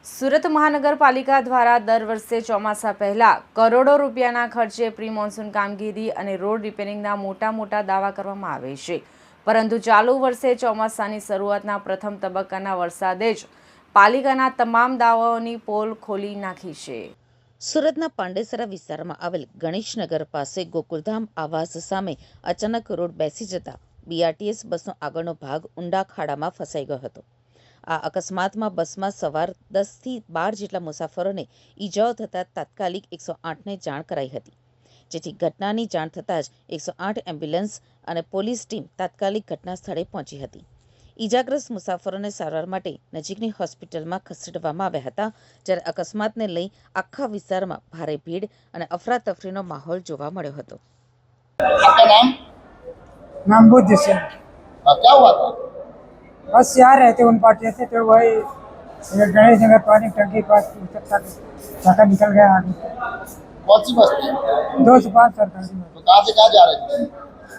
સુરત મહાનગરપાલિકા દ્વારા દર વર્ષે ચોમાસા પહેલા કરોડો રૂપિયાના ખર્ચે પ્રી મોન્સૂન કામગીરી અને રોડ રિપેરિંગના મોટા દાવા કરવામાં આવે છે, પરંતુ ચાલુ વર્ષે ચોમાસાની શરૂઆતના પ્રથમ તબક્કાના વરસાદે જ પાલિકાના તમામ દાવાઓની પોલ ખોલી નાખી છે। સુરતના પાંડેસરા વિસ્તારમાં આવેલ ગણેશનગર પાસે ગોકુલધામ આવાસ સામે અચાનક રોડ બેસી જતા બીઆરટીએસ બસનો આગળનો ભાગ ઊંડા ખાડામાં ફસાઈ ગયો હતો। આ અકસ્માતમાં બસમાં સવાર 10 થી 12 જેટલા મુસાફરોને ઈજાઓ થતાં તાત્કાલિક 108ને જાણ કરાઈ હતી, જેથી ઘટનાની જાણ થતાં જ 108 એમ્બ્યુલન્સ અને પોલીસ ટીમ તાત્કાલિક ઘટના સ્થળે પહોંચી હતી। ઈજાગ્રસ્ત મુસાફરોને સારવાર માટે નજીકની હોસ્પિટલમાં ખસેડવામાં આવ્યા હતા, જ્યારે અકસ્માતને લઈ આખા વિસ્તારમાં ભારે ભીડ અને અફરાતફરીનો માહોલ જોવા મળ્યો હતો। आपका नाम बुद्ध से। क्या हुआ था? बस से आ रहे थे उन पार्टी से, तो वही गणेश नगर पानी टंकी पास चाका निकल गया आगे। कौन सी बस थी? 2 से 5 सरकारी में। तो कहाँ से कहाँ जा रहे थे?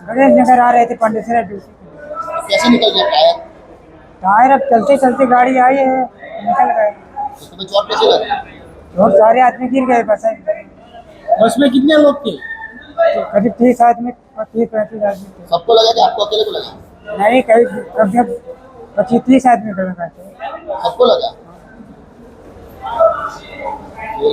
गणेश नगर आ रहे थे पंडितसरा ड्यूटी के लिए। कैसे निकल गया टायर? टायर अब चलते चलते गाड़ी आई है, निकल गए। तो तुम्हें चोट कैसे लगी? बहुत सारे आदमी गिर गए बस में। बस में कितने लोग थे? तो करीब 30 आदमी 35 आदमी थे। सबको लगा कि आपको अकेले को लगा? नहीं, करीब कम से कम 25-30 आदमी को लगा थे। सबको लगा?